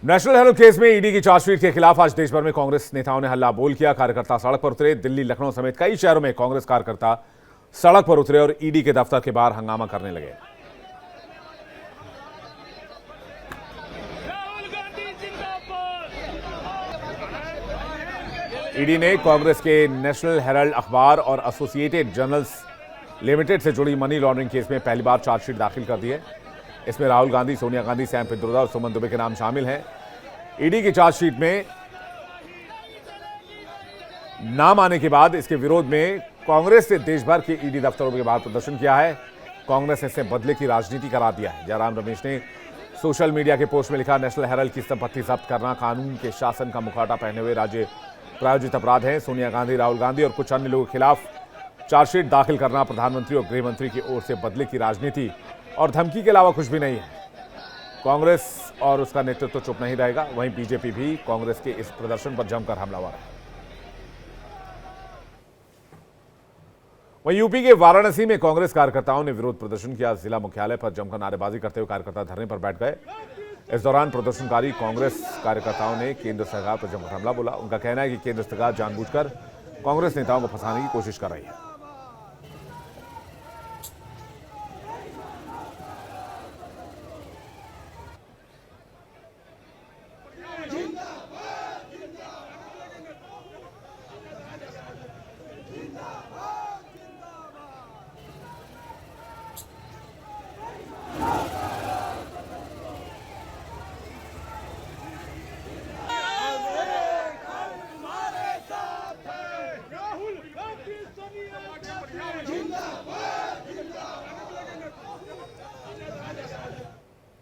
National Herald case में ED की chargesheet के खिलाफ आज देश भर में कांग्रेस नेताओं ने हल्ला बोल किया। कार्यकर्ता सड़क पर उतरे। दिल्ली, लखनऊ समेत कई शहरों में कांग्रेस कार्यकर्ता सड़क पर उतरे और ईडी के दफ्तर के बाहर हंगामा करने लगे। ईडी ने कांग्रेस के नेशनल हेराल्ड अखबार और एसोसिएटेड जर्नल्स लिमिटेड से जुड़ी मनी लॉन्ड्रिंग केस में पहली बार चार्जशीट दाखिल कर दी है। इसमें राहुल गांधी, सोनिया गांधी, सैम पित्रोदा और सुमन दुबे के नाम शामिल हैं। ईडी की चार्जशीट में नाम आने के बाद इसके विरोध में कांग्रेस ने देश भर के ईडी दफ्तरों के बाहर प्रदर्शन किया है। कांग्रेस ने इससे बदले की राजनीति करार दिया है। जयराम रमेश ने सोशल मीडिया के पोस्ट में लिखा, नेशनल हेराल्ड की संपत्ति जब्त करना कानून के शासन का मुखौटा पहने हुए राज्य प्रायोजित अपराध है। सोनिया गांधी, राहुल गांधी और कुछ अन्य लोगों के खिलाफ चार्जशीट दाखिल करना प्रधानमंत्री और गृह मंत्री की ओर से बदले की राजनीति और धमकी के अलावा कुछ भी नहीं है। कांग्रेस और उसका नेतृत्व चुप नहीं रहेगा। वहीं बीजेपी भी कांग्रेस के इस प्रदर्शन पर जमकर हमलावर है। वहीं यूपी के वाराणसी में कांग्रेस कार्यकर्ताओं ने विरोध प्रदर्शन किया। जिला मुख्यालय पर जमकर नारेबाजी करते हुए कार्यकर्ता धरने पर बैठ गए। इस दौरान प्रदर्शनकारी कांग्रेस कार्यकर्ताओं ने केंद्र सरकार पर जमकर हमला बोला। उनका कहना है कि केंद्र सरकार जानबूझकर कांग्रेस नेताओं को फंसाने की कोशिश कर रही है।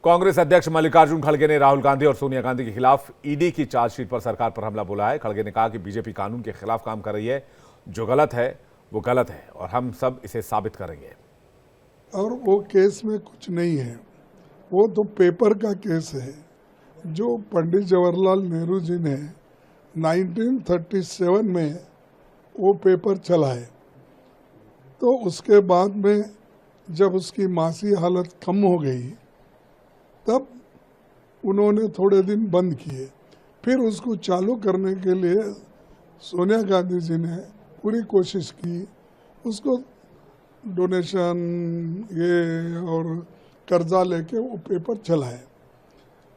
कांग्रेस अध्यक्ष मल्लिकार्जुन खड़गे ने राहुल गांधी और सोनिया गांधी के खिलाफ ईडी की चार्जशीट पर सरकार पर हमला बोला है। खड़गे ने कहा कि बीजेपी कानून के खिलाफ काम कर रही है। जो गलत है वो गलत है और हम सब इसे साबित करेंगे। और वो केस में कुछ नहीं है, वो तो पेपर का केस है जो पंडित जवाहरलाल नेहरू जी ने 1937 में वो पेपर चलाए। तो उसके बाद में जब उसकी मासी हालत कम हो गई तब उन्होंने थोड़े दिन बंद किए। फिर उसको चालू करने के लिए सोनिया गांधी जी ने पूरी कोशिश की, उसको डोनेशन ये और कर्जा लेके वो पेपर चलाए।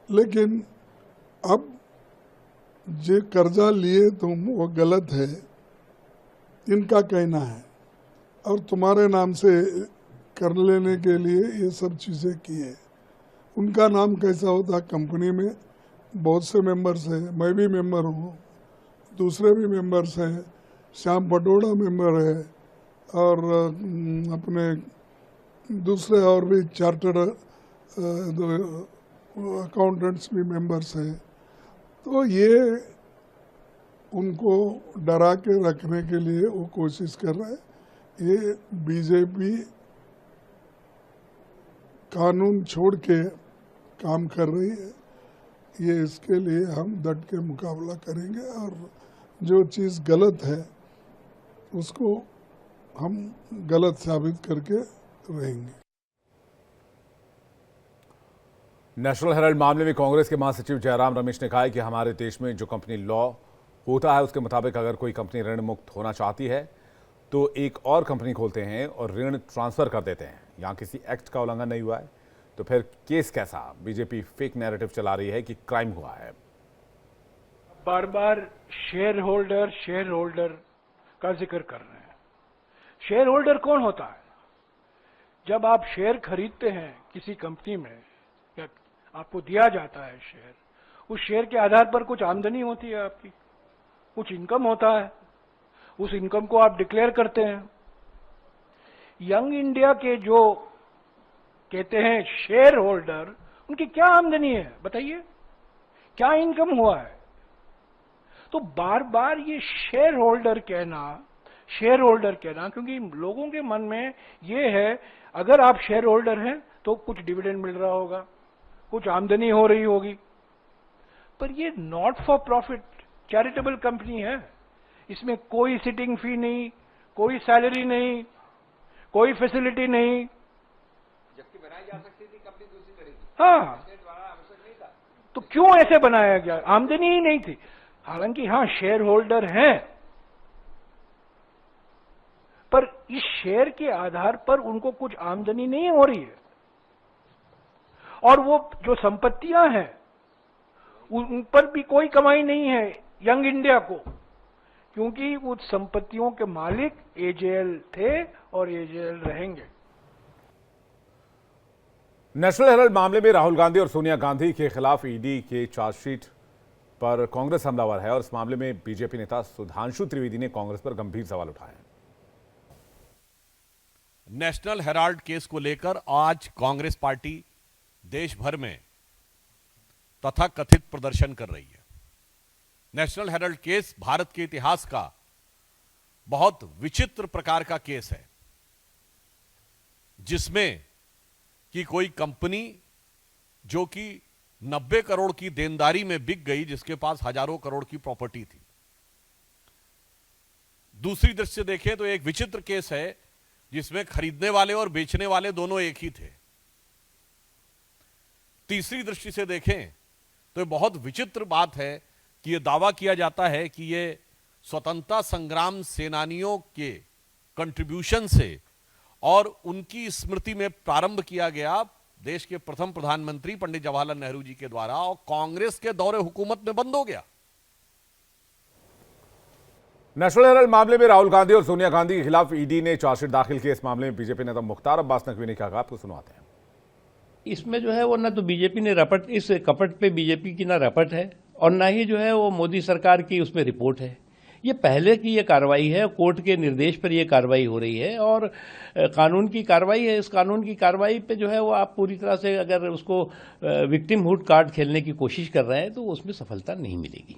लेकिन अब जो कर्जा लिए तुम वो गलत है, इनका कहना है, और तुम्हारे नाम से कर लेने के लिए ये सब चीज़ें किए। उनका नाम कैसा होता, कंपनी में बहुत से मेंबर्स हैं, मैं भी मेंबर हूँ, दूसरे भी मेंबर्स हैं, श्याम पटोड़ा मेंबर है और अपने दूसरे और भी चार्टर्ड अकाउंटेंट्स भी मेंबर्स हैं। तो ये उनको डरा के रखने के लिए वो कोशिश कर रहे हैं। ये बीजेपी कानून छोड़ के काम कर रही है। ये इसके लिए हम डट के मुकाबला करेंगे और जो चीज़ गलत है उसको हम गलत साबित करके रहेंगे। नेशनल हेराल्ड मामले में कांग्रेस के महासचिव जयराम रमेश ने कहा है कि हमारे देश में जो कंपनी लॉ होता है उसके मुताबिक अगर कोई कंपनी ऋण मुक्त होना चाहती है तो एक और कंपनी खोलते हैं और ऋण ट्रांसफर कर देते हैं। यहाँ किसी एक्ट का उल्लंघन नहीं हुआ है तो फिर केस कैसा? बीजेपी फेक नैरेटिव चला रही है कि क्राइम हुआ है। बार बार शेयर होल्डर का जिक्र कर रहे हैं। शेयर होल्डर कौन होता है? जब आप शेयर खरीदते हैं किसी कंपनी में या आपको दिया जाता है शेयर, उस शेयर के आधार पर कुछ आमदनी होती है, आपकी कुछ इनकम होता है, उस इनकम को आप डिक्लेयर करते हैं। यंग इंडिया के जो कहते हैं शेयर होल्डर, उनकी क्या आमदनी है बताइए, क्या इनकम हुआ है? तो बार बार ये शेयर होल्डर कहना, क्योंकि लोगों के मन में ये है अगर आप शेयर होल्डर हैं तो कुछ डिविडेंड मिल रहा होगा, कुछ आमदनी हो रही होगी। पर ये not for profit charitable company है। इसमें कोई सिटिंग फी नहीं, कोई सैलरी नहीं, कोई फैसिलिटी नहीं। जबकि बनाई जा सकती थी कंपनी दूसरी तरह की। हाँ, इसके द्वारा आवश्यक नहीं था। तो क्यों ऐसे बनाया गया? आमदनी ही नहीं थी। हालांकि हाँ, शेयर होल्डर हैं, पर इस शेयर के आधार पर उनको कुछ आमदनी नहीं हो रही है। और वो जो संपत्तियां हैं उन पर भी कोई कमाई नहीं है यंग इंडिया को, क्योंकि उस संपत्तियों के मालिक एजेएल थे और एजेएल रहेंगे। नेशनल हेराल्ड मामले में राहुल गांधी और सोनिया गांधी के खिलाफ ईडी के चार्जशीट पर कांग्रेस हमलावर है और इस मामले में बीजेपी नेता सुधांशु त्रिवेदी ने कांग्रेस पर गंभीर सवाल उठाए हैं। नेशनल हेराल्ड केस को लेकर आज कांग्रेस पार्टी देश भर में तथाकथित प्रदर्शन कर रही है। नेशनल हेराल्ड केस भारत के इतिहास का बहुत विचित्र प्रकार का केस है, जिसमें कि कोई कंपनी जो कि 90 करोड़ की देनदारी में बिक गई, जिसके पास हजारों करोड़ की प्रॉपर्टी थी। दूसरी दृष्टि से देखें तो एक विचित्र केस है जिसमें खरीदने वाले और बेचने वाले दोनों एक ही थे। तीसरी दृष्टि से देखें तो ये बहुत विचित्र बात है कि यह दावा किया जाता है कि ये स्वतंत्रता संग्राम सेनानियों के कंट्रीब्यूशन से और उनकी स्मृति में प्रारंभ किया गया देश के प्रथम प्रधानमंत्री पंडित जवाहरलाल नेहरू जी के द्वारा, और कांग्रेस के दौरे हुकूमत में बंद हो गया। नेशनल हेराल्ड मामले में राहुल गांधी और सोनिया गांधी के खिलाफ ईडी ने चार्जशीट दाखिल किया। इस मामले में बीजेपी नेता मुख्तार अब्बास नकवी ने कहा, आपको सुनवाते हैं। इसमें जो है वो ना तो बीजेपी ने रपट, इस कपट पे बीजेपी की ना रपट है और ना ही जो है वो मोदी सरकार की उसमें रिपोर्ट है। ये पहले की ये कार्रवाई है, कोर्ट के निर्देश पर ये कार्रवाई हो रही है और कानून की कार्रवाई है। इस कानून की कार्रवाई पे जो है वो आप पूरी तरह से अगर उसको विक्टिमहुड कार्ड खेलने की कोशिश कर रहे हैं तो उसमें सफलता नहीं मिलेगी।